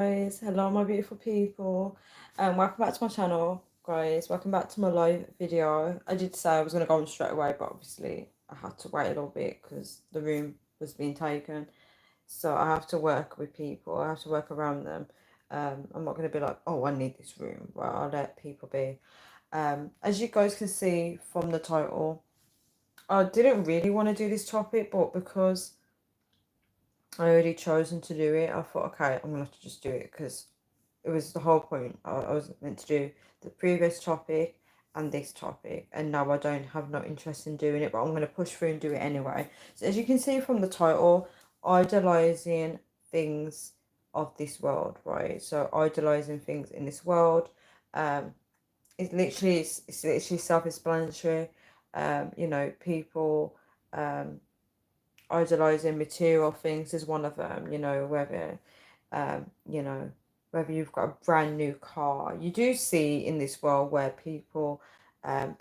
Guys, hello my beautiful people, and welcome back to my channel, guys. Welcome back to my live video. I did say I was going to go on straight away, but obviously I had to wait a little bit because the room was being taken, so I have to work with people. I have to work around them. I'm not going to be like, oh, I need this room. Well, I'll let people be. As you guys can see from the title, I didn't really want to do this topic, but because I already chosen to do it, I thought, okay, I'm going to have to just do it because it was the whole point. I was meant to do the previous topic and this topic, and now I don't have no interest in doing it, but I'm going to push through and do it anyway. So as you can see from the title, idolizing things of this world, right? So idolizing things in this world, um it's literally self-explanatory. People idolizing material things is one of them, um, you know, whether you've got a brand new car. You do see in this world where people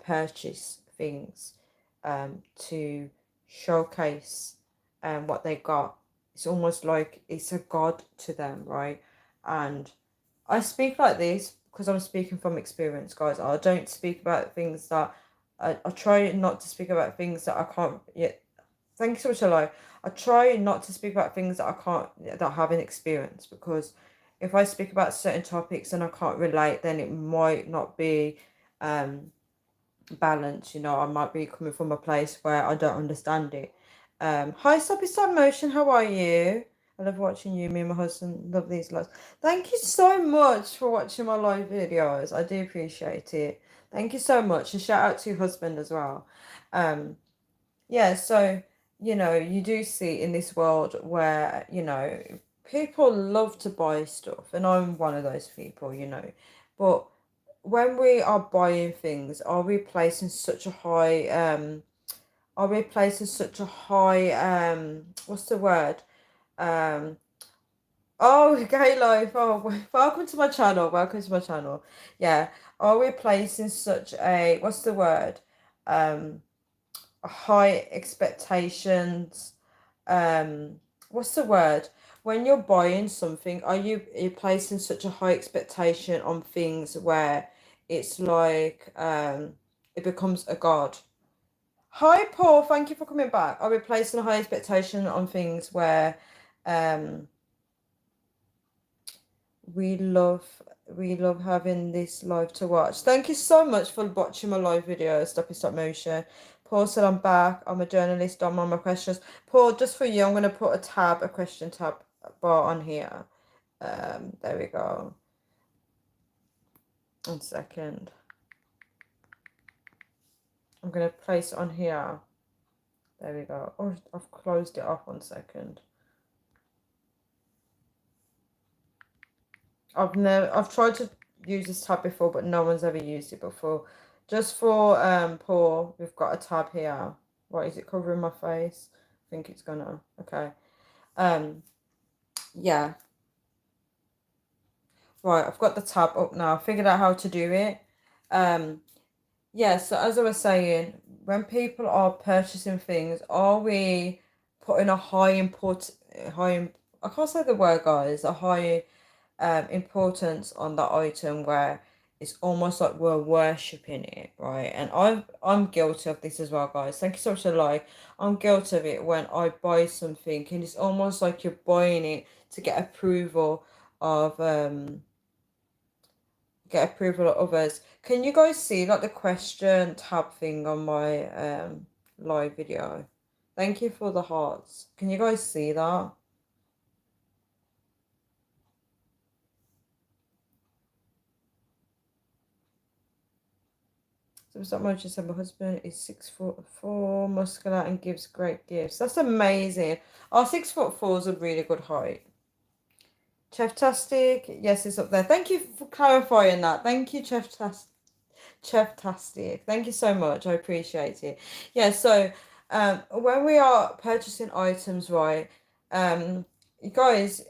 purchase things to showcase what they got. It's almost like it's a god to them, right? And I speak like this because I'm speaking from experience, guys. I don't speak about things that I try not to speak about things that I can't yet. Thank you so much, hello. I try not to speak about things that I can't, that I haven't experienced, because if I speak about certain topics and I can't relate, then it might not be um balanced. I might be coming from a place where I don't understand it. Hi, Stop Motion, how are you? I love watching you. Me and my husband love these lives. Thank you so much for watching my live videos. I do appreciate it. Thank you so much, and shout out to your husband as well. Um, yeah, so, you do see in this world where, people love to buy stuff, and I'm one of those people. But when we are buying things, are we placing such a high what's the word? Um oh, gay life. Oh, welcome to my channel. Welcome to my channel. Yeah. Are we placing such a, what's the word? Um High expectations. What's the word? When you're buying something, are you placing such a high expectation on things where it's like it becomes a god? Hi Paul, thank you for coming back. Are we placing a high expectation on things where um we love we love having this live to watch? Thank you so much for watching my live video, Stop Motion. Paul said I'm back. I'm a journalist. I'm on my questions. Paul, just for you, I'm gonna put a question tab bar on here. There we go. 1 second. I'm gonna place it on here. There we go. Oh, I've closed it off. 1 second. I've tried to use this tab before, but no one's ever used it before. Just for Paul, we've got a tab here. What is it covering my face? I think it's gonna. Okay. Yeah. Right, I've got the tab up now. I figured out how to do it. Um, yeah, so as I was saying, when people are purchasing things, are we putting a I can't say the word, guys, a high importance on that item where it's almost like we're worshipping it, right? And I'm guilty of this as well, guys. Thank you so much for the like. I'm guilty of it when I buy something, and it's almost like you're buying it to of get approval of others. Can you guys see like the question tab thing on my live video? Thank you for the hearts. Can you guys see that? So Stop Motion said my husband is 6'4", muscular, and gives great gifts. That's amazing. Our 6'4" is a really good height. Chef-tastic, yes, it's up there. Thank you for clarifying that. Thank you, Chef-tastic. Thank you so much. I appreciate it. Yeah, so when we are purchasing items, right, you guys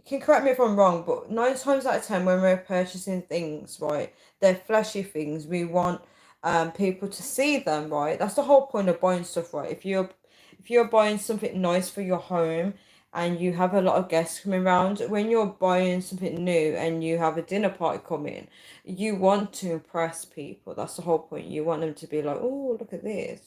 can correct me if I'm wrong, but 9 times out of 10 when we're purchasing things, right, they're flashy things. We want people to see them, right? That's the whole point of buying stuff, right? If you're buying something nice for your home, and you have a lot of guests coming around, when you're buying something new and you have a dinner party coming, you want to impress people. That's the whole point. You want them to be like, oh, look at this,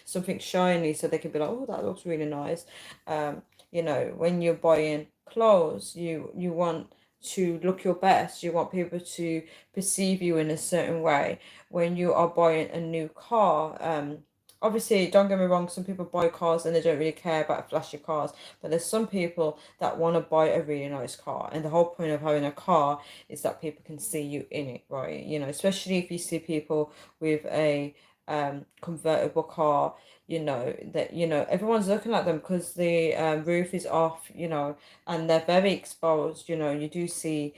something shiny, so they can be like, oh, that looks really nice. When you're buying clothes, you want to look your best. You want people to perceive you in a certain way. When you are buying a new car, obviously, don't get me wrong, some people buy cars and they don't really care about flashy cars, but there's some people that want to buy a really nice car, and the whole point of having a car is that people can see you in it, right? Especially if you see people with a convertible car, that everyone's looking at them because the roof is off, and they're very exposed. You do see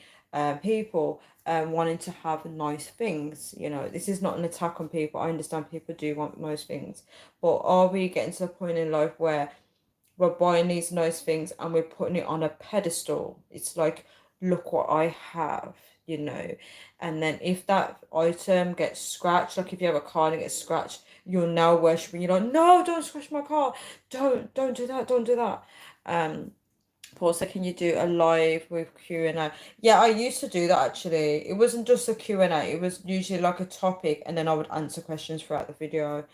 people wanting to have nice things. This is not an attack on people. I understand people do want nice things, but are we getting to a point in life where we're buying these nice things and we're putting it on a pedestal? It's like, look what I have, and then if that item gets scratched, like if you have a car and it gets scratched, you're now worshiping. You're like, no, don't scratch my car, don't do that, don't do that. Paul said, can you do a live with Q&A? Yeah, I used to do that actually. It wasn't just a Q&A. It was usually like a topic, and then I would answer questions throughout the video.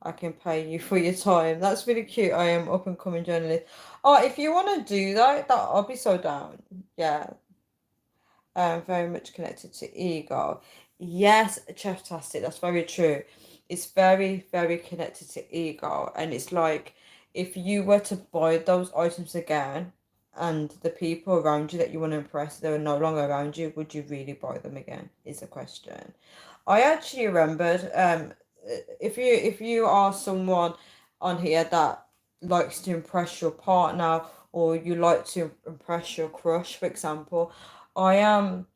I can pay you for your time. That's really cute. I am up and coming journalist. Oh, if you want to do that, I'll be so down. Yeah, very much connected to ego. Yes, Cheftastic, that's very true. It's very, very connected to ego. And it's like, if you were to buy those items again and the people around you that you want to impress, they were no longer around you, would you really buy them again? Is the question. I actually remembered, if you are someone on here that likes to impress your partner, or you like to impress your crush, for example, I am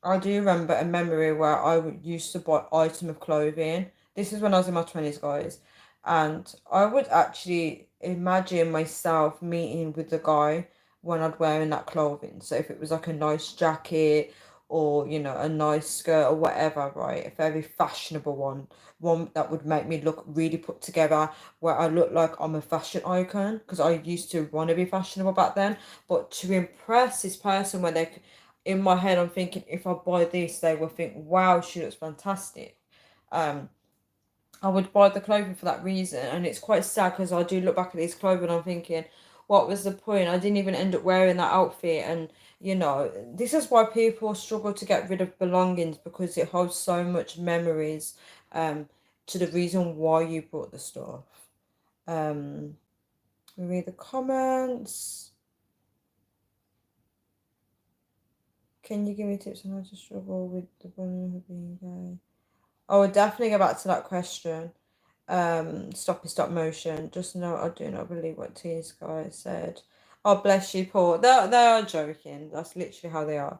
I do remember a memory where used to buy item of clothing. This is when I was in my 20s, guys. And I would actually imagine myself meeting with the guy when I'd wearing that clothing. So if it was like a nice jacket, or, a nice skirt or whatever, right? A very fashionable one that would make me look really put together, where I look like I'm a fashion icon, because I used to want to be fashionable back then. But to impress this person, when they in my head, I'm thinking, if I buy this, they will think, wow, she looks fantastic. Um, I would buy the clothing for that reason. And it's quite sad, because I do look back at these clothing and I'm thinking, what was the point? I didn't even end up wearing that outfit. And, this is why people struggle to get rid of belongings, because it holds so much memories to the reason why you bought the stuff. Read the comments. Can you give me tips on how to struggle with the bullying of being gay? I would definitely go back to that question. Stop motion. Just know I do not believe what T's guy said. Oh, bless you, Paul. They are joking. That's literally how they are.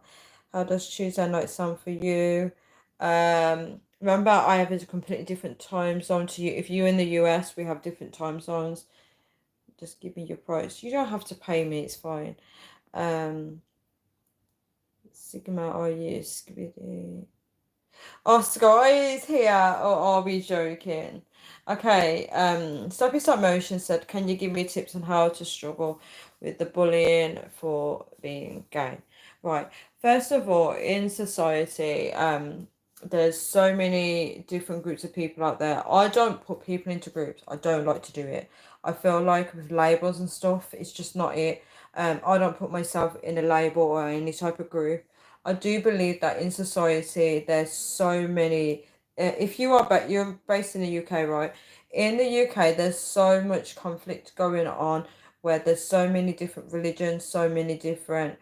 How does Tuesday night sound for you? Remember, I have a completely different time zone to you. If you're in the US, we have different time zones. Just give me your price. You don't have to pay me. It's fine. Sigma, are you Scooby? Oscar is here, or are we joking? Okay, Stop Motion said, can you give me tips on how to struggle with the bullying for being gay? Right. First of all, in society, there's so many different groups of people out there. I don't put people into groups. I don't like to do it. I feel like with labels and stuff, it's just not it. I don't put myself in a label or any type of group. I do believe that in society, there's so many. If you are, but you're based in the UK, right? In the UK, there's so much conflict going on, where there's so many different religions, so many different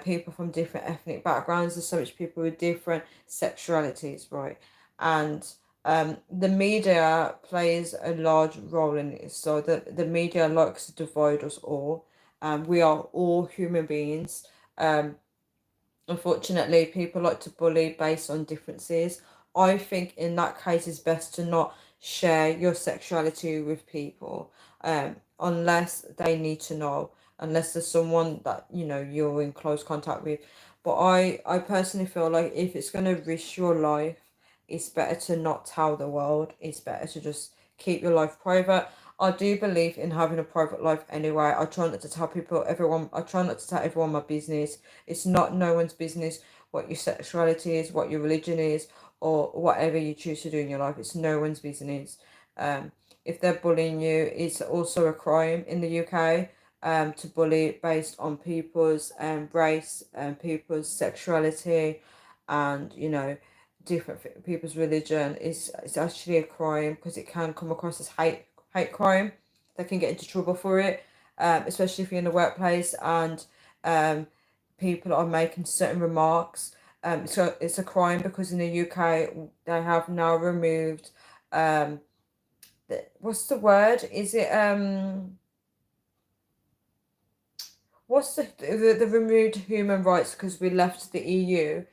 people from different ethnic backgrounds. There's so much people with different sexualities, right? And the media plays a large role in this. So the media likes to divide us all. We are all human beings. Unfortunately, people like to bully based on differences. I think in that case, it's best to not share your sexuality with people, unless they need to know, unless there's someone that you're in close contact with. But I personally feel like if it's going to risk your life, it's better to not tell the world. It's better to just keep your life private. I do believe in having a private life anyway. I try not to tell people, everyone, I try not to tell everyone my business. It's not no one's business what your sexuality is, what your religion is, or whatever you choose to do in your life. It's no one's business. Um, if they're bullying you, it's also a crime in the UK. To bully based on people's race and people's sexuality, and different people's religion is it's actually a crime because it can come across as hate crime. They can get into trouble for it, especially if you're in the workplace and um, people are making certain remarks. So it's a crime because in the UK they have now removed what's the word? Is it what's the removed human rights because we left the EU.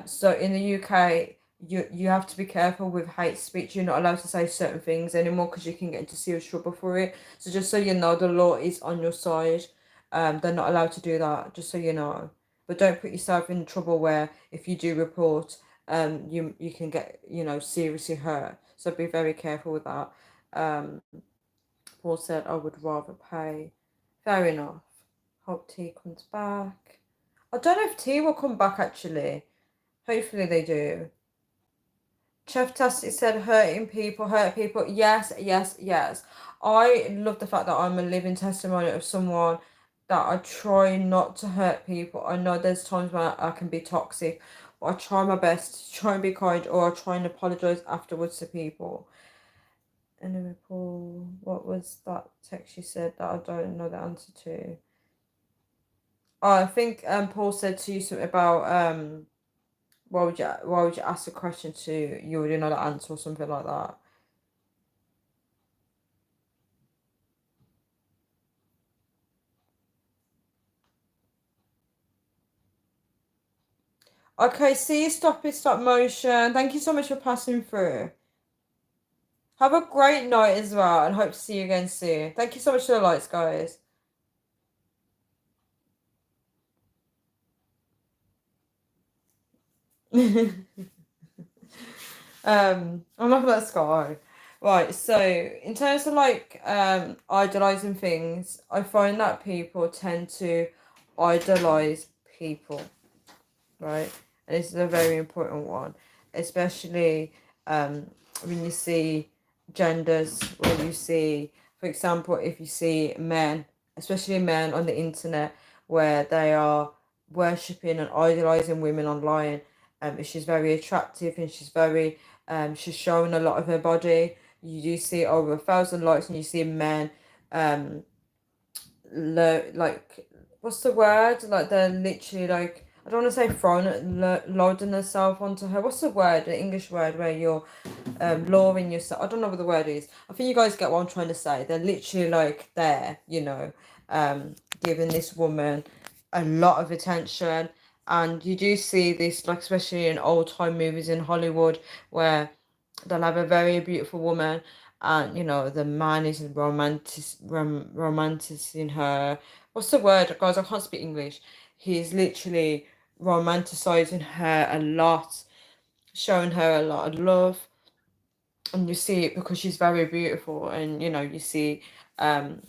So in the UK, you have to be careful with hate speech. You're not allowed to say certain things anymore because you can get into serious trouble for it. So just so you know, the law is on your side. They're not allowed to do that. Just so you know, but don't put yourself in trouble where if you do report, you can get seriously hurt. So be very careful with that. Um, Paul said, I would rather pay. Fair enough. Hope T comes back. I don't know if T will come back actually. Hopefully they do. Chef Tastic said hurting people, hurt people. Yes, yes, yes. I love the fact that I'm a living testimony of someone that I try not to hurt people. I know there's times when I can be toxic, but I try my best to try and be kind or I try and apologise afterwards to people. Anyway, Paul, what was that text you said that I don't know the answer to? Oh, I think Paul said to you something about why would you ask a question to you already know the answer or something like that. Okay, see you stop it, stop motion. Thank you so much for passing through. Have a great night as well and hope to see you again soon. Thank you so much for the lights, guys. I'm not that Sky. Right, so in terms of like idolizing things, I find that people tend to idolize people, right? And this is a very important one, especially when you see genders, where you see, for example, if you see men, especially men on the internet, where they are worshipping and idolizing women online. She's very attractive and she's showing a lot of her body. You do see over 1,000 likes, and you see men um like what's the word? Like they're literally like I don't want to say throwing loading themselves onto her. What's the word? The English word where you're lowering yourself. I don't know what the word is. I think you guys get what I'm trying to say. They're literally like there, giving this woman a lot of attention. And you do see this, like especially in old time movies in Hollywood, where they'll have a very beautiful woman, and the man is romanticizing her. What's the word, guys? I can't speak English. He's literally romanticizing her a lot, showing her a lot of love, and you see it because she's very beautiful, and you see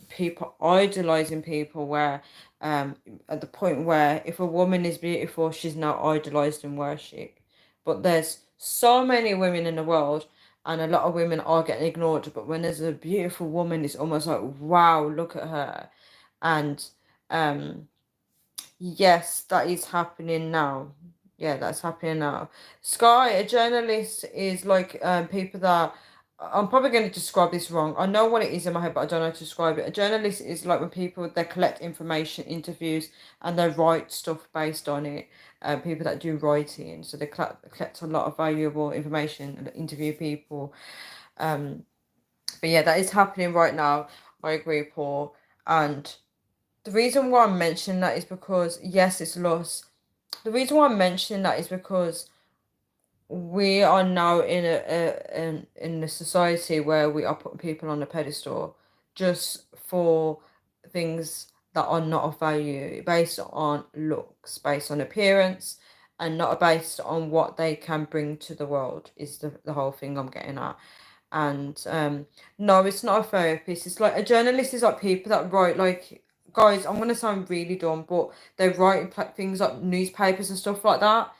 people idolizing people where at the point where if a woman is beautiful, she's now idolized and worshipped. But there's so many women in the world, and a lot of women are getting ignored, but when there's a beautiful woman, it's almost like, wow, look at her. And um yes, that is happening now. Yeah, that's happening now. Sky, a journalist, is like people that I'm probably going to describe this wrong. I know what it is in my head, but I don't know how to describe it. A journalist is like when people they collect information, interviews, and they write stuff based on it. People that do writing, so they collect a lot of valuable information and interview people. Um, but yeah, that is happening right now. I agree, Paul. And the reason why I'm mentioning that is because yes, it's lost. The reason why I'm mentioning that is because we are now in a society where we are putting people on a pedestal just for things that are not of value, based on looks, based on appearance, and not based on what they can bring to the world. Is the whole thing I'm getting at. And no, it's not a therapist. It's like a journalist is like people that write like, guys, I'm gonna sound really dumb, but they write things like newspapers and stuff like that.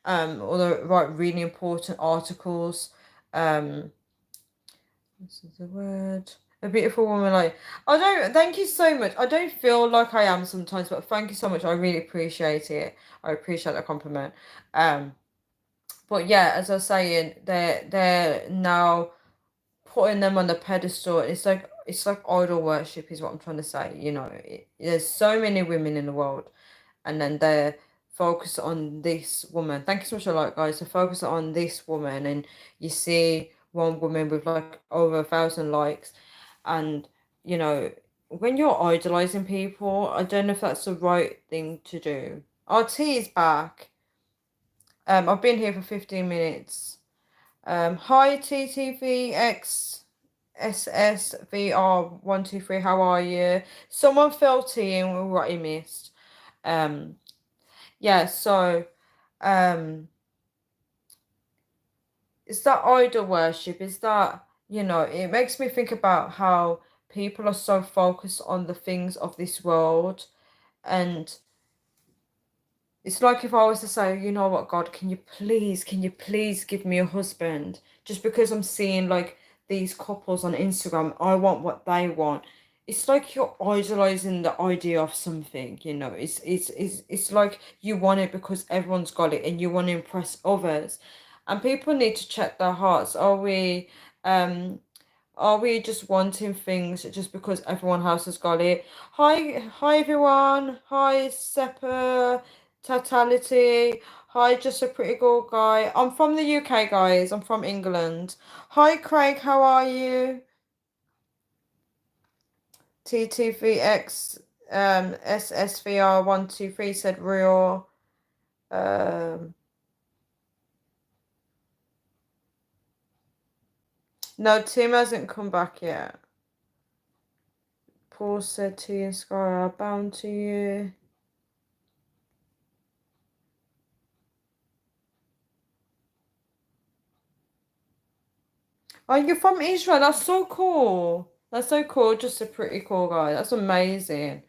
Or they write really important articles. Um, this is the word. A beautiful woman, like, I don't, thank you so much. I don't feel like I am sometimes, but thank you so much. I really appreciate it. I appreciate that compliment. Um, but yeah, as I was saying, they're now putting them on the pedestal. It's like idol worship is what I'm trying to say. There's so many women in the world, and then they're focused on this woman. Thank you so much a lot, guys. To focus on this woman, and you see one woman with like over 1,000 likes, and you know when you're idolizing people, I don't know if that's the right thing to do. RT is back. I've been here for 15 minutes. Hi TTVX SSVR123, how are you? Someone filled in what he missed. Um, yeah, so um, is that idol worship? Is that, it makes me think about how people are so focused on the things of this world, and it's like if I was to say, you know what, God, can you please give me a husband? Just because I'm seeing like these couples on Instagram, I want what they want. It's like you're idolizing the idea of something, It's like you want it because everyone's got it and you want to impress others. And people need to check their hearts. Um are we just wanting things just because everyone else has got it? Hi everyone. Hi Seppa, Totality. Hi, just a pretty cool guy. I'm from the UK, guys. I'm from England. Hi Craig, how are you? TTVX SSVR123 said real. Um no, Tim hasn't come back yet. Paul said T and Sky are bound to you. Oh, you're from Israel. That's so cool. That's so cool. Just a pretty cool guy. That's amazing.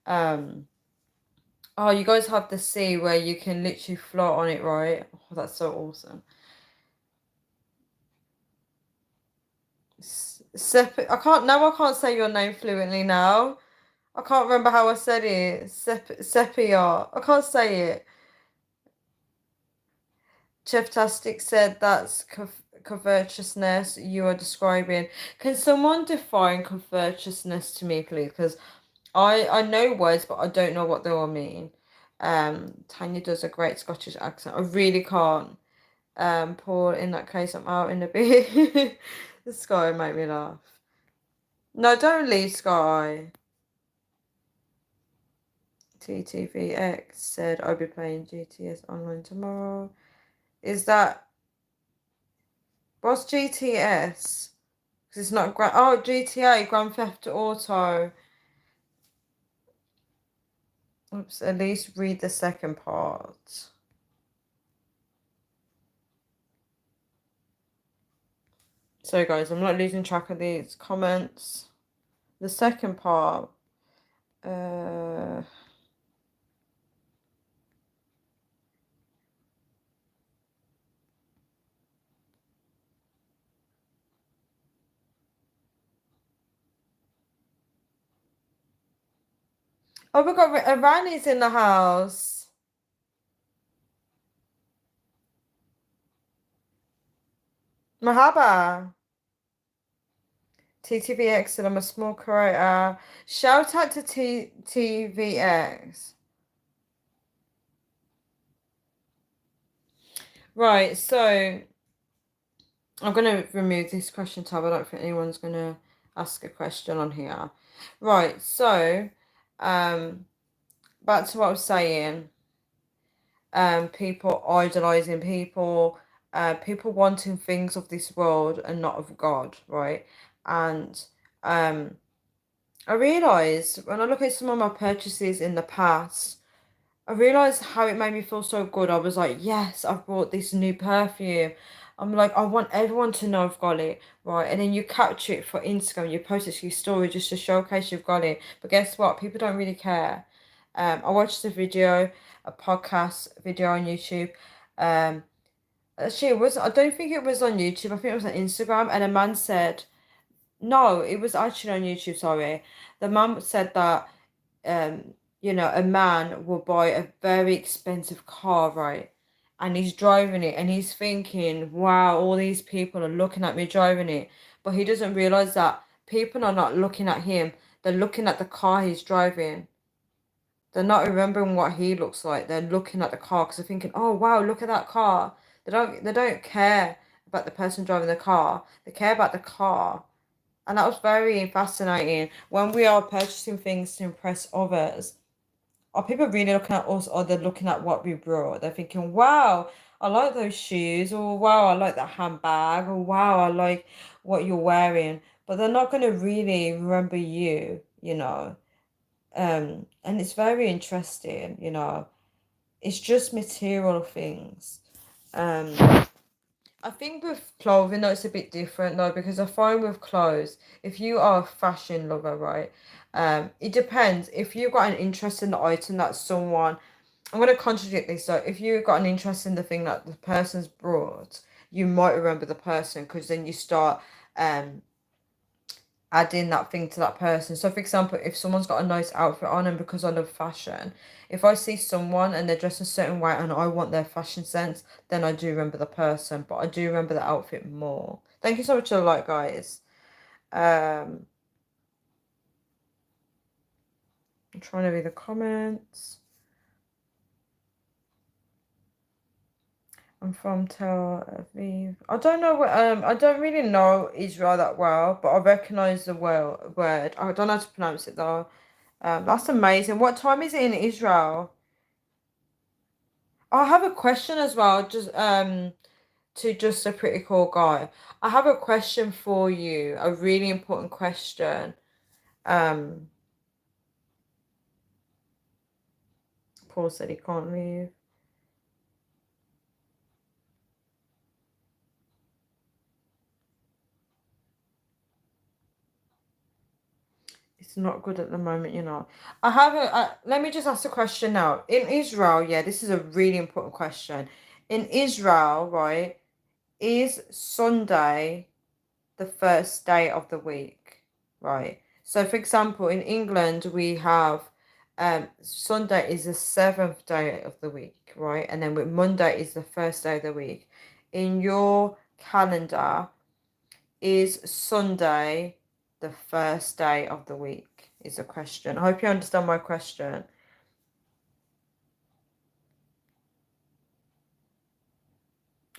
Um, oh, you guys have the sea where you can literally float on it, right? Oh, that's so awesome. I can't now. I can't say your name fluently now. I can't remember how I said it. Sepia. I can't say it. Cheftastic said that's covetousness you are describing. Can someone define covetousness to me, please? Because I know words, but I don't know what they all mean. Tanya does a great Scottish accent. I really can't. Paul, in that case, I'm out in a bit. The Sky make me laugh. No, don't leave, Sky. TTVX said I'll be playing GTS online tomorrow. Is that what's GTS? Because it's not GTA, Grand Theft Auto. Oops, at least read the second part. So guys, I'm not losing track of these comments. The second part. Uh, oh, we got Rani's in the house. Mahaba. TTVX said I'm a small creator. Shout out to TTVX. Right, so I'm going to remove this question tab. I don't think anyone's going to ask a question on here. Right, so back to what I was saying. People idolizing people, people wanting things of this world and not of God, right? And I realized when I look at some of my purchases in the past, I realized how it made me feel so good. I was like, yes, I've bought this new perfume. I'm like, I want everyone to know I've got it, right? And then you capture it for Instagram, you post it to your story just to showcase you've got it. But guess what? People don't really care. I watched a video, a podcast video on YouTube. Um, Actually, it was, I don't think it was on YouTube. I think it was on Instagram. And a man said, no, it was actually on YouTube, sorry. The man said that a man will buy a very expensive car, right? And he's driving it and he's thinking, wow, all these people are looking at me driving it. But he doesn't realize that people are not looking at him, they're looking at the car he's driving. They're not remembering what he looks like. They're looking at the car because they're thinking, oh wow, look at that car. They don't care about the person driving the car. They care about the car. And that was very fascinating. When we are purchasing things to impress others, are people really looking at us or they're looking at what we brought? They're thinking, wow, I like those shoes, or wow, I like that handbag, or wow, I like what you're wearing. But they're not going to really remember you, you know. And it's very interesting, you know. It's just material things. Um, I think with clothing, though, it's a bit different, though, because I find with clothes, if you are a fashion lover, right, it depends. If you've got an interest in the item that someone, I'm going to contradict this, though. If you've got an interest in the thing that the person's brought, you might remember the person because then you start um adding that thing to that person. So, for example, if someone's got a nice outfit on, and because I love fashion, if I see someone and they're dressed a certain way and I want their fashion sense, then I do remember the person, but I do remember the outfit more. Thank you so much for the like, guys. Um, I'm trying to read the comments. I'm from Tel Aviv. I don't know what I don't really know Israel that well, but I recognise the word. I don't know how to pronounce it though. That's amazing. What time is it in Israel? I have a question as well, just a pretty cool guy. I have a question for you, a really important question. Um, Paul said he can't leave. It's not good at the moment, you know. Let me just ask a question now. In Israel, yeah, this is a really important question. In Israel, right, is Sunday the first day of the week, right? So, for example, in England, we have Sunday is the seventh day of the week, right? And then with Monday is the first day of the week. In your calendar, is Sunday the first day of the week? Is a question. I hope you understand my question.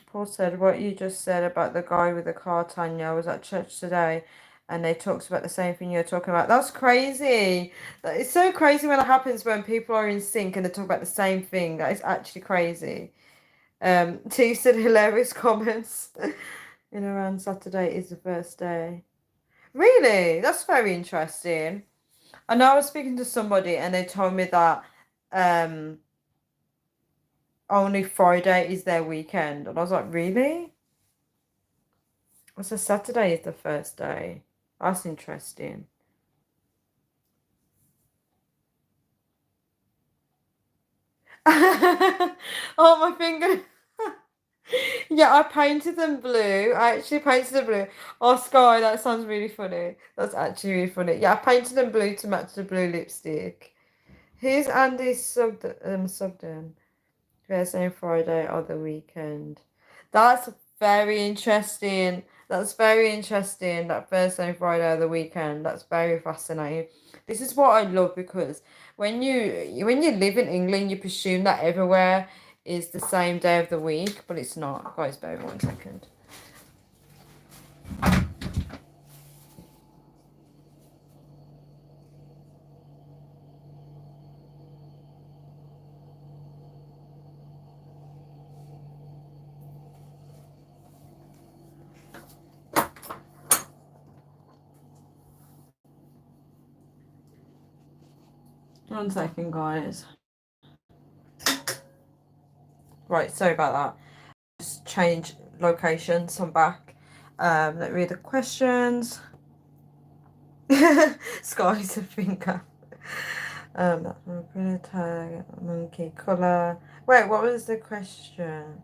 Paul said, what you just said about the guy with the car, Tanya, I was at church today and they talked about the same thing you're talking about. That's crazy. It's so crazy when it happens when people are in sync and they talk about the same thing. That is actually crazy. T said hilarious comments. In around Saturday is the first day. Really? That's very interesting. I know I was speaking to somebody and they told me that um only Friday is their weekend. And I was like, really? So Saturday is the first day. That's interesting. Oh, my finger. Yeah, I painted them blue. I actually painted them blue. Oh, Sky, that sounds really funny. That's actually really funny. Yeah, I painted them blue to match the blue lipstick. Here's Andy Sugden. Thursday and Friday or the weekend. That's very interesting. That's very interesting. That Thursday and Friday or the weekend. That's very fascinating. This is what I love because when you live in England, you presume that everywhere is the same day of the week, but it's not. Guys, bear with me 1 second. One second, guys. Right, sorry about that. Just change. locations. I'm back. Let me read the questions. Sky's a finger. That's my printer tag, monkey colour. Wait, what was the question?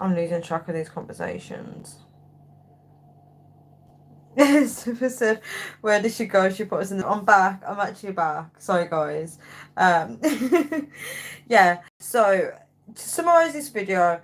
I'm losing track of these conversations. Super said, where did she go? She put us in the... I'm back. I'm actually back. Sorry, guys. Um, yeah, so to summarize this video,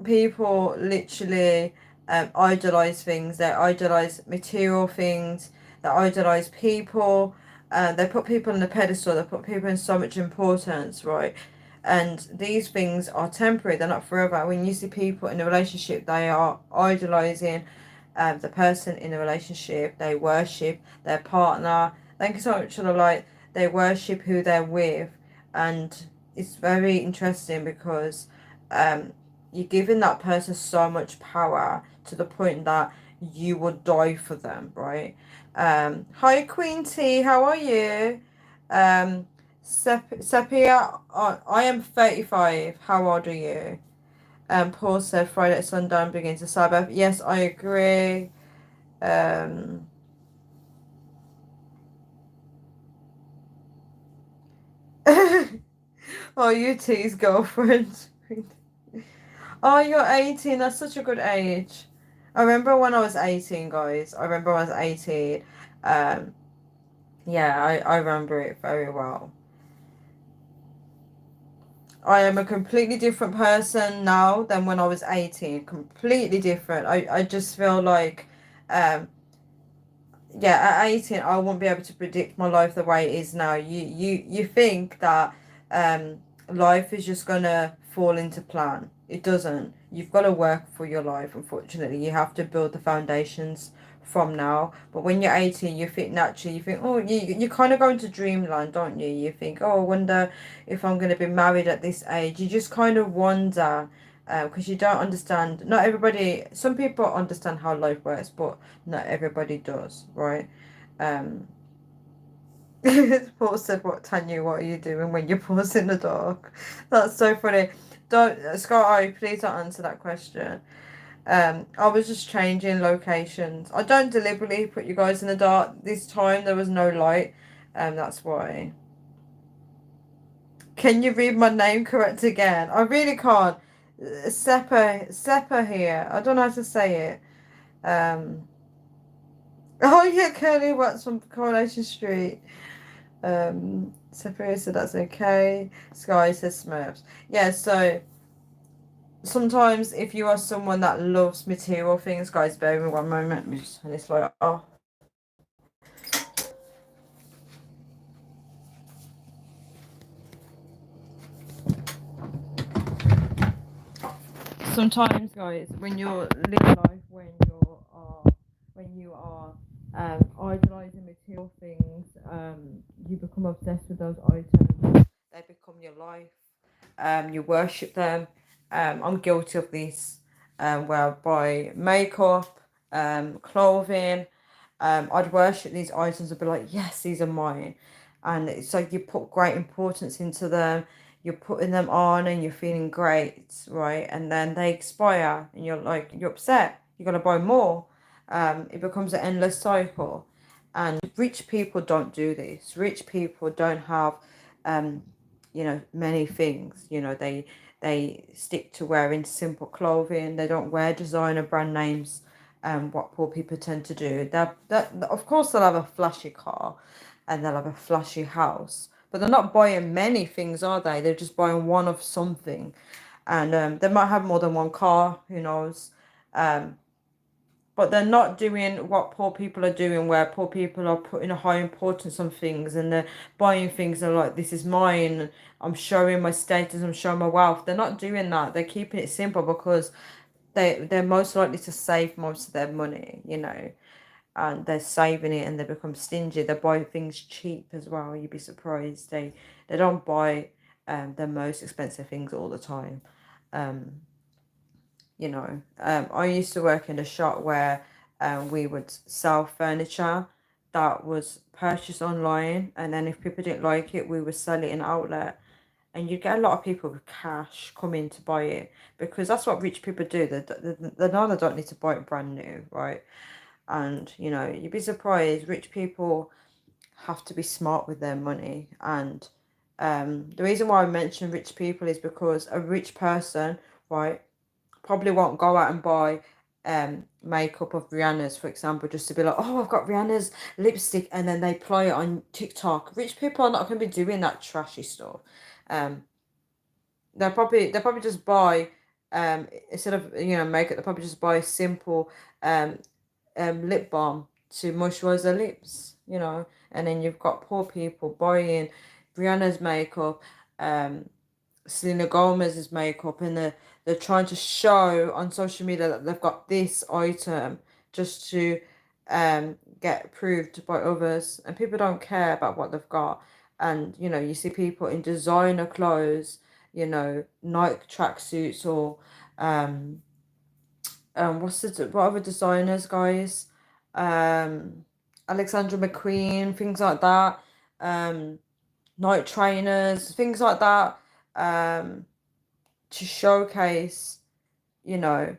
people literally idolize things. They idolize material things. They idolize people. They put people on the pedestal. They put people in so much importance, right? And these things are temporary. They're not forever. When you see people in a relationship, they are idolizing the person in the relationship. They worship their partner. Thank you so much for the light. They worship who they're with, and it's very interesting because you're giving that person so much power to the point that you would die for them, right? Hi Queen T, how are you? Sepia, I am 35. How old are you? Paul said Friday at sundown begins the Sabbath. Yes, I agree. Um, oh, you T's girlfriend. Oh, you're 18. That's such a good age. I remember when I was 18, guys. I remember I was 18. Um, yeah, I remember it very well. I am a completely different person now than when I was 18. Completely different. I just feel like, um, yeah, at 18, I won't be able to predict my life the way it is now. You think that life is just gonna fall into plan. It doesn't. You've got to work for your life, unfortunately. You have to build the foundations from now. But when you're 18, you think naturally, you think, oh, you kind of go into dreamland, don't you? You think, oh, I wonder if I'm going to be married at this age. You just kind of wonder because you don't understand. Not everybody, some people understand how life works, but not everybody does, right? Um, Paul said, "What, Tanya? What are you doing when you're paused in the dark?" That's so funny. Don't, Scott. Oh, please don't answer that question. I was just changing locations. I don't deliberately put you guys in the dark. This time there was no light. That's why. Can you read my name correct again? I really can't. Seppa here. I don't know how to say it. Um, oh yeah, Curly works from Coronation Street. Seppa said that's okay. Sky says Smurfs. Yeah, so sometimes if you are someone that loves material things, guys, bear with me one moment. Let me just turn this light off. Sometimes, guys, when you're living life, when you are idolizing material things, you become obsessed with those items. They become your life. You worship them. I'm guilty of this, where I buy makeup, clothing. I'd worship these items and be like, yes, these are mine. And it's like you put great importance into them. You're putting them on and you're feeling great, right? And then they expire and you're like, you're upset. You're going to buy more. It becomes an endless cycle. And rich people don't do this. Rich people don't have, um, many things. They stick to wearing simple clothing. They don't wear designer brand names. What poor people tend to do. That of course they'll have a flashy car, and they'll have a flashy house, but they're not buying many things, are they? They're just buying one of something, and they might have more than one car. Who knows? Um, but they're not doing what poor people are doing, where poor people are putting a high importance on things and they're buying things and like, this is mine. I'm showing my status. I'm showing my wealth. They're not doing that. They're keeping it simple because they're most likely to save most of their money, and they're saving it and they become stingy. They buy things cheap as well. You'd be surprised. They don't buy the most expensive things all the time. Um, I used to work in a shop where we would sell furniture that was purchased online, and then if people didn't like it, we would sell it in outlet. and you get a lot of people with cash come in to buy it because that's what rich people do. They know they don't need to buy it brand new, right? And you know, you'd be surprised. Rich people have to be smart with their money, and the reason why I mention rich people is because a rich person, right, probably won't go out and buy makeup of Rihanna's, for example, just to be like, oh, I've got Rihanna's lipstick, and then they play it on TikTok. Rich people are not going to be doing that trashy stuff. Um, they'll probably just buy instead of makeup, they'll probably just buy a simple um lip balm to moisturize their lips, and then you've got poor people buying Rihanna's makeup, um Selena Gomez's makeup, and they're trying to show on social media that they've got this item just to get approved by others, and people don't care about what they've got. And you see people in designer clothes, Nike tracksuits, or um what other designers, guys? Um Alexandra McQueen, things like that. Um Night trainers, things like that. Um to showcase, you know,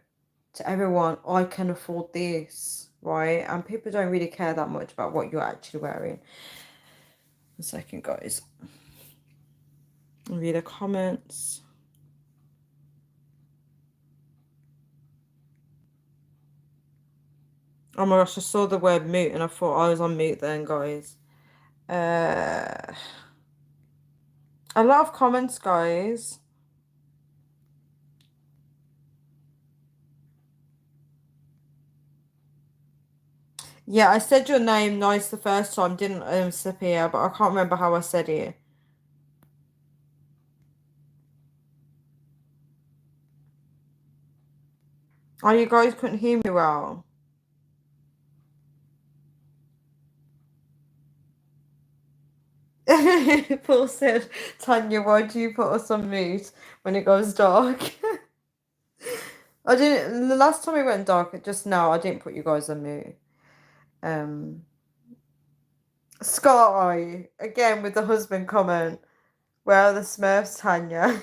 to everyone, I can afford this, right? And people don't really care that much about what you're actually wearing. A second, guys. I'll read the comments. Oh my gosh, I saw the word mute and I thought I was on mute then, guys. A lot of comments, guys. Yeah, I said your name nice the first time, didn't Sophia, but I can't remember how I said it. Oh, you guys couldn't hear me well. Paul said, Tanya, why do you put us on mute when it goes dark? I didn't, the last time it went dark, just now, I didn't put you guys on mute. Um, Sky, again with the husband comment. Where are the Smurfs, Tanya?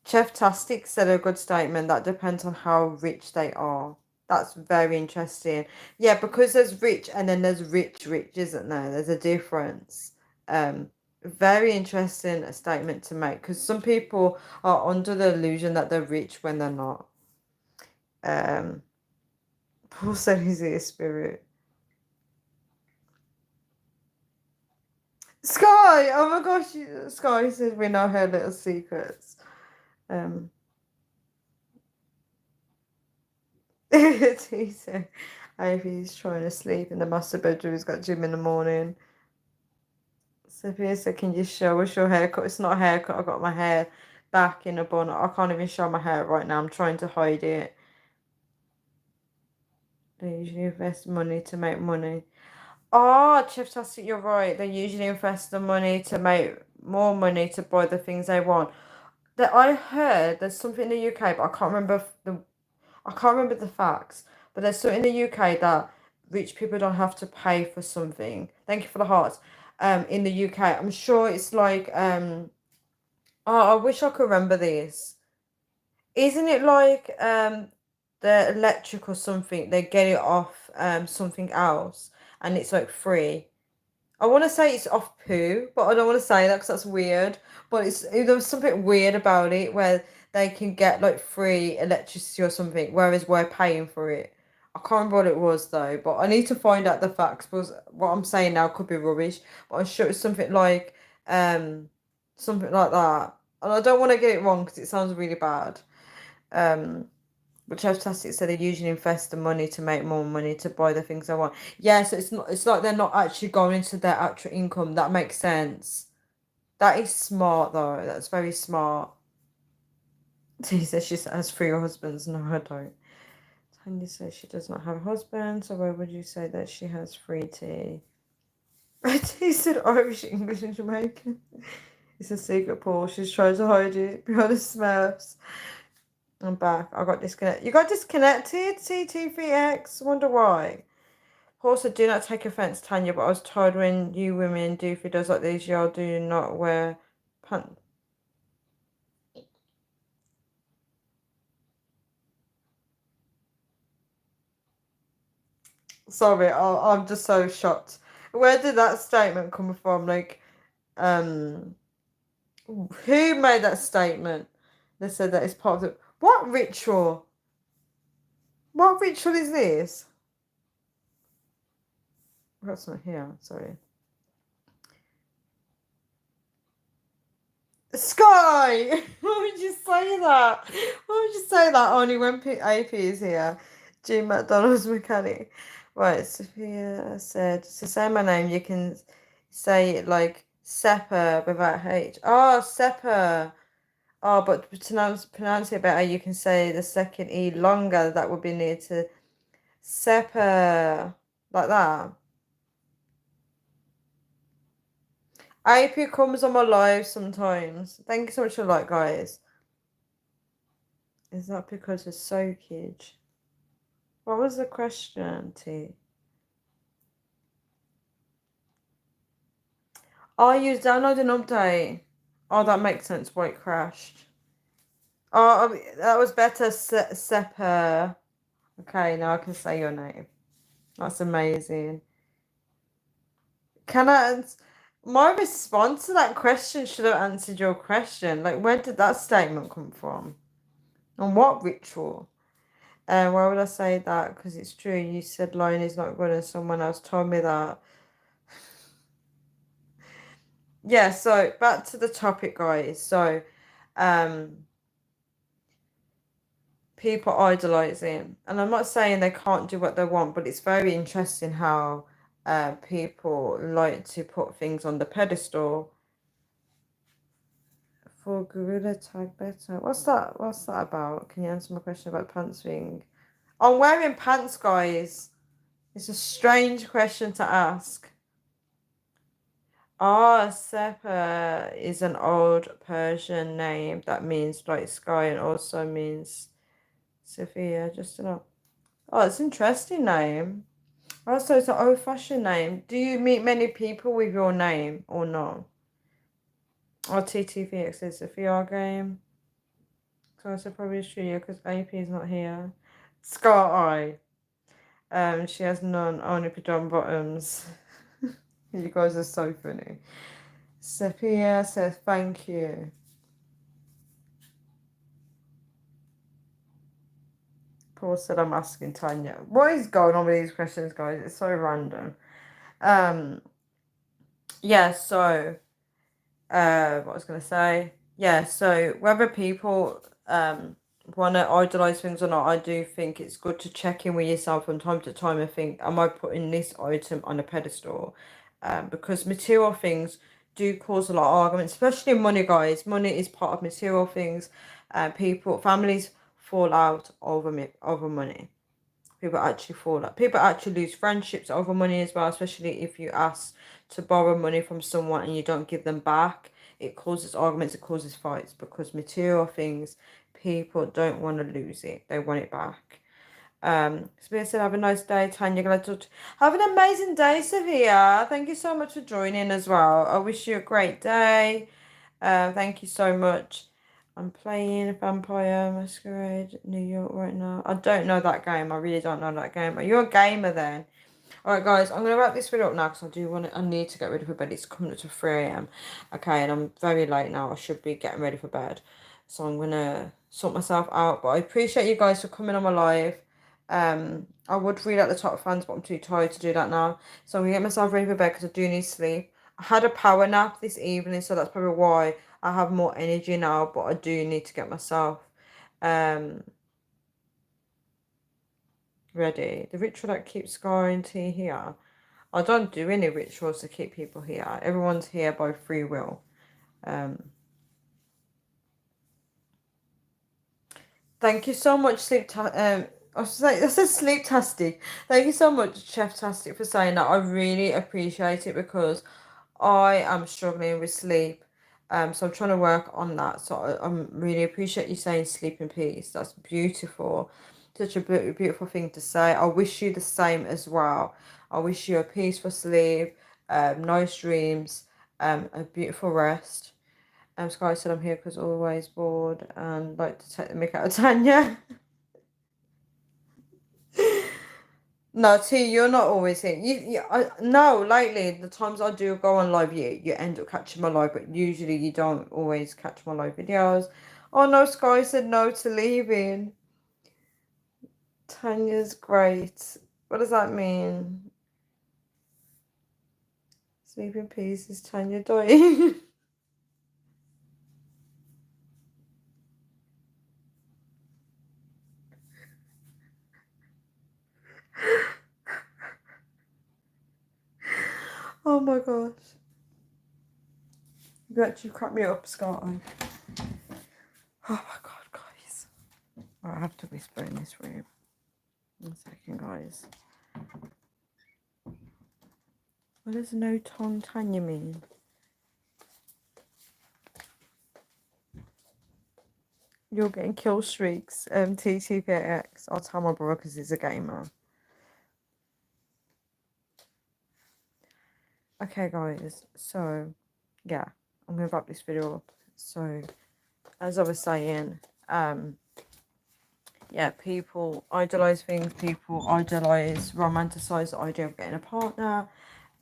Chef Tastic said a good statement that depends on how rich they are. That's very interesting. Yeah, because there's rich and then there's rich, isn't there? There's a difference. Very interesting statement to make because some people are under the illusion that they're rich when they're not. Paul said he's a spirit. Sky! Oh my gosh, Sky said we know her little secrets. Um, he said, Ivy's trying to sleep in the master bedroom. He's got gym in the morning. Sophia said, can you show us your haircut? It's not a haircut. I got my hair back in a bun. I can't even show my hair right now. I'm trying to hide it. They usually invest money to make money. Oh, Chef Tastic, you're right. They usually invest the money to make more money to buy the things they want. That I heard there's something in the UK, but I can't remember the facts. But there's something in the UK that rich people don't have to pay for something. Thank you for the hearts. In the UK, I'm sure it's like oh, I wish I could remember this. Isn't it like the electric or something? They get it off something else, and it's like free. I want to say it's off poo, but I don't want to say that because that's weird. But there was something weird about it where they can get like free electricity or something, whereas we're paying for it. I can't remember what it was though, but I need to find out the facts because what I'm saying now could be rubbish. But I'm sure it's um something like that. And I don't want to get it wrong because it sounds really bad. Um, but Chef Tastic said they usually invest the money to make more money to buy the things they want. Yeah, so it's not. It's like they're not actually going into their actual income. That makes sense. That is smart though. That's very smart. He says she has three husbands. No, I don't. Tanya says she does not have a husband. So why would you say that she has three tea? He said Irish, English, and Jamaican. It's a secret, Paul. She's trying to hide it behind the Smurfs. I'm back. I got disconnected. You got disconnected? CT3X? Wonder why. Also, do not take offense, Tanya, but I was told when you women do videos like these, y'all do not wear pants. Sorry, I'm just so shocked. Where did that statement come from? Like, um, who made that statement? They said that it's part of the. What ritual? What ritual is this? That's not here. Sorry. Sky! Why would you say that? Why would you say that only when AP is here? G McDonald's mechanic. Right, Sophia said to say my name, you can say it like Seppa without H. Oh, Seppa. Oh, but to pronounce it better, you can say the second E longer. That would be near to Seppa. Like that. AP comes on my live sometimes. Thank you so much for that, guys. Is that because of soakage? What was the question, T? Oh, you download an update. Oh, that makes sense why it crashed. Oh, that was better, Seppa. Okay, now I can say your name. That's amazing. Can I? My response to that question should have answered your question. Like, where did that statement come from? And what ritual? Why would I say that? Because it's true. You said lying is not good, and someone else told me that. Yeah, so back to the topic, guys. So, um, people idolizing, and I'm not saying they can't do what they want, but it's very interesting how people like to put things on the pedestal for gorilla tag better. What's that? What's that about? Can you answer my question about pants thing? I'm wearing pants, guys. It's a strange question to ask. Ah, Seppa is an old Persian name that means like sky and also means Sophia, just enough. Oh, it's an interesting name. Also, it's an old-fashioned name. Do you meet many people with your name or no? Or TTVX is a VR game. So I said probably true because AP is not here. Scar Eye. She has none, only pajama bottoms. You guys are so funny. Sophia says thank you. Paul said I'm asking Tanya. What is going on with these questions, guys? It's so random. Um, yeah, so what I was gonna say. Yeah, so whether people wanna idolize things or not, I do think it's good to check in with yourself from time to time and think, am I putting this item on a pedestal? Because material things do cause a lot of arguments, especially money, guys. Money is part of material things. Families fall out over money. People actually fall out. People actually lose friendships over money as well, especially if you ask to borrow money from someone and you don't give them back. It causes arguments, it causes fights because material things, people don't want to lose it. They want it back. Sophia said, have a nice day, Tanya. Glad to have an amazing day, Sophia. Thank you so much for joining as well. I wish you a great day. Thank you so much. I'm playing Vampire Masquerade New York right now. I don't know that game. I really don't know that game. Are you a gamer then? Alright guys, I'm gonna wrap this video up now because I need to get ready for bed. It's coming up to 3 a.m. Okay, and I'm very late now. I should be getting ready for bed. So I'm gonna sort myself out. But I appreciate you guys for coming on my live. I would read out the top fans, but I'm too tired to do that now. So I'm gonna get myself ready for bed because I do need sleep. I had a power nap this evening, so that's probably why I have more energy now, but I do need to get myself um ready. The ritual that keeps scarring tea here. I don't do any rituals to keep people here. Everyone's here by free will. Thank you so much, I said Sleep Tastic. Thank you so much, Chef Tastic, for saying that. I really appreciate it because I am struggling with sleep. So I'm trying to work on that. So I really appreciate you saying sleep in peace. That's beautiful. Such a beautiful thing to say. I wish you the same as well. I wish you a peaceful sleep, nice dreams, a beautiful rest. Sky said I'm here because always bored and like to take the mick out of Tanya. No, T, you're not always here. No, lately the times I do go on live, you end up catching my live, but usually you don't always catch my live videos. Oh no, Sky said no to leaving. Tanya's great. What does that mean? Sleep in peace. Is Tanya dying? Oh my gosh. You actually cracked me up, Scott. Oh my god, guys. I have to whisper in this room. 1 second, guys. What does no tongue Tanya mean? You're getting kill streaks. TTPX. I'll tell my brother because he's a gamer. Okay, guys. So, yeah. I'm going to wrap this video up. So, as I was saying, yeah, people idolize things. People idolize, romanticize the idea of getting a partner.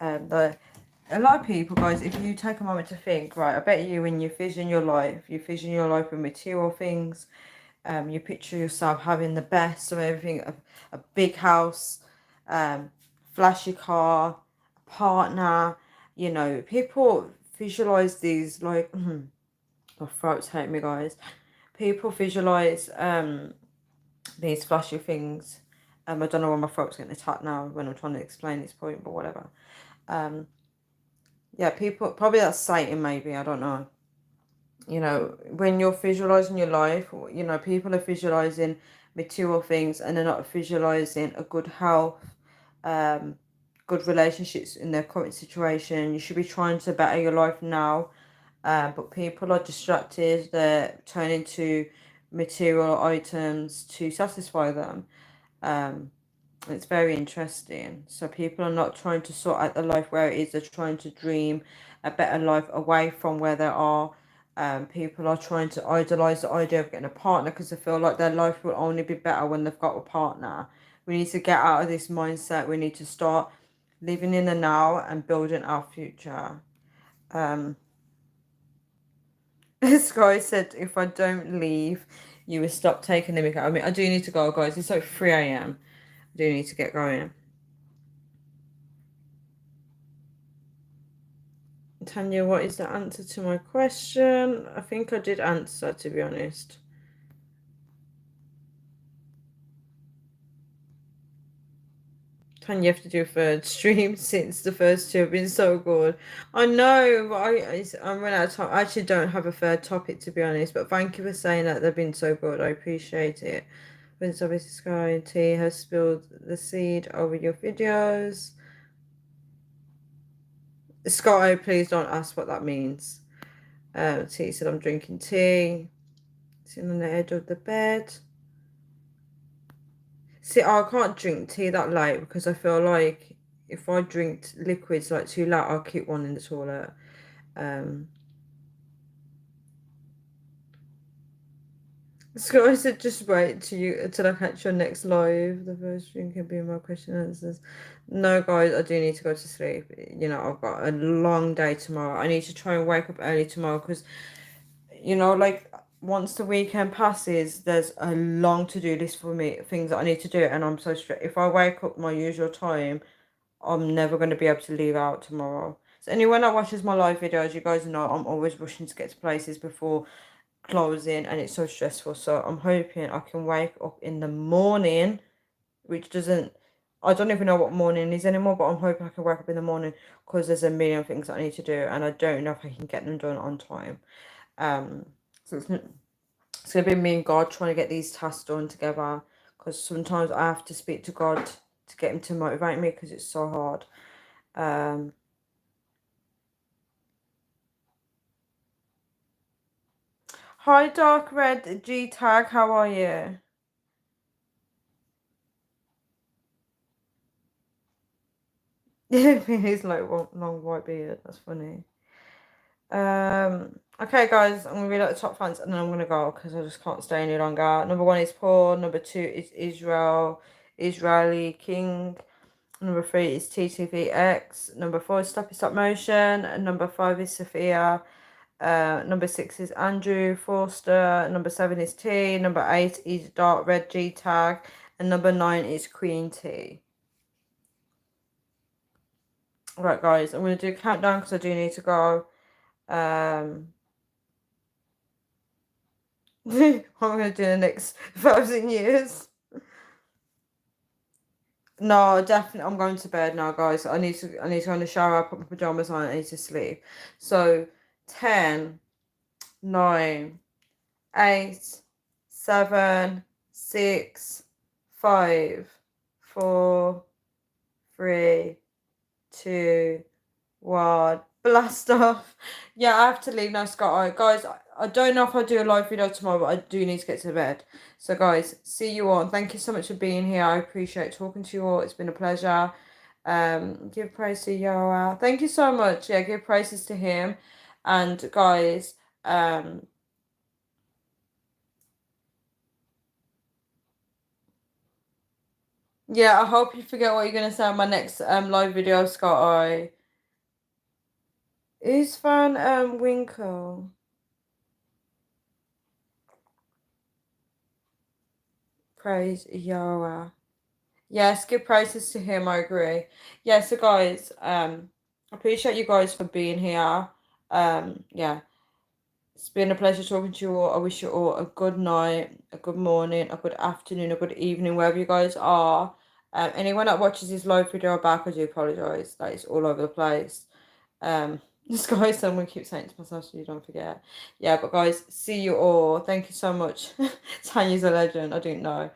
A lot of people, guys, if you take a moment to think, right, I bet you when you vision your life with material things, you picture yourself having the best of everything, a big house, flashy car, a partner, you know, people visualize these like, my throat's hurting me, guys. People visualize these flashy things. I don't know why my throat's getting attacked now when I'm trying to explain this point, but whatever. Yeah, people, probably that's Satan, maybe, I don't know. You know, when you're visualizing your life, you know, people are visualizing material things and they're not visualizing a good health, good relationships in their current situation. You should be trying to better your life now, but people are distracted. They're turning to material items to satisfy them. It's very interesting. So people are not trying to sort out the life where it is. They're trying to dream a better life away from where they are. People are trying to idolize the idea of getting a partner because they feel like their life will only be better when they've got a partner. We need to get out of this mindset. We need to start living in the now and building our future. This guy said, if I don't leave, you will stop taking the mic. I mean, I do need to go, guys. It's like 3 a.m. I do need to get going. Tanya, what is the answer to my question? I think I did answer, to be honest. Tanya, you have to do a third stream since the first two have been so good. I know, but I'm running out of time. I actually don't have a third topic, to be honest, but thank you for saying that they've been so good. I appreciate it. Prince obviously Sky and T has spilled the seed over your videos. Sky, please don't ask what that means. T said I'm drinking tea. Sitting on the edge of the bed. See, I can't drink tea that late because I feel like if I drink liquids like too late, I'll keep one in the toilet. Scott said, just wait till I catch your next live. The first drink can be my question and answers. No, guys, I do need to go to sleep. You know, I've got a long day tomorrow. I need to try and wake up early tomorrow because, you know, like once the weekend passes, there's a long to-do list for me, things that I need to do, and I'm so stressed. If I wake up my usual time, I'm never going to be able to leave out tomorrow. So anyone that watches my live videos, you guys know I'm always rushing to get to places before closing, and it's so stressful. So I'm hoping I can wake up in the morning, which doesn't, I don't even know what morning is anymore, but I'm hoping I can wake up in the morning because there's a million things that I need to do and I don't know if I can get them done on time. So it's gonna be me and God trying to get these tasks done together, because sometimes I have to speak to God to get him to motivate me because it's so hard. Hi Dark Red G Tag, how are you? Yeah, he's like long white beard. That's funny. Okay, guys, I'm gonna read out the top fans and then I'm gonna go because I just can't stay any longer. Number one is Paul. Number two is Israeli King. Number three is TTVX. Number four is Stop Motion. And number five is Sophia. Number six is Andrew Forster. Number seven is T. Number eight is Dark Red G Tag. And number nine is Queen T. Right, guys, I'm going to do a countdown because I do need to go. What am I going to do in the next 1,000 years? No, definitely. I'm going to bed now, guys. I need to go in the shower, put my pajamas on, I need to sleep. So 10, 9, 8, 7, 6, 5, 4, 3, 2, one. Blast off. Yeah, I have to leave now, Scott. Guys, I don't know if I'll do a live video tomorrow, but I do need to get to bed. So, guys, see you all. And thank you so much for being here. I appreciate talking to you all. It's been a pleasure. Give praise to Yahweh. Thank you so much. Yeah, give praises to him. And, guys, yeah, I hope you forget what you're going to say on my next live video, Scott. Who's Van Winkle? Praise Yahweh. Yes, give praises to him, I agree. Yeah, so guys, I appreciate you guys for being here. Yeah, it's been a pleasure talking to you all. I wish you all a good night, a good morning, a good afternoon, a good evening, wherever you guys are. Anyone that watches this live video back, I do apologise. That is all over the place. This guy, someone keeps saying it to myself so you don't forget. Yeah, but guys, see you all. Thank you so much. Tanya's a legend. I didn't know.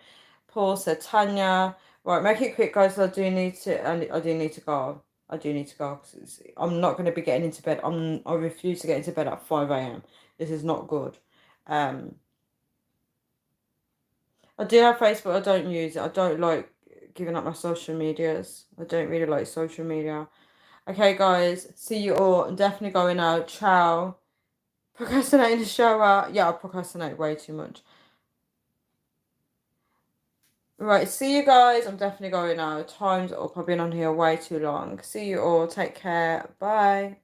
Paul said Tanya. Right, make it quick, guys. I do need to. I do need to go. I do need to go because I'm not going to be getting into bed. I refuse to get into bed at 5 a.m. This is not good. Um, I do have Facebook. I don't use it. I don't like giving up my social medias. I don't really like social media. Okay, guys. See you all. I'm definitely going out. Ciao. Procrastinating the shower. Yeah, I procrastinate way too much. Right, see you guys. I'm definitely going now. Time's up. I've been on here way too long. See you all. Take care. Bye.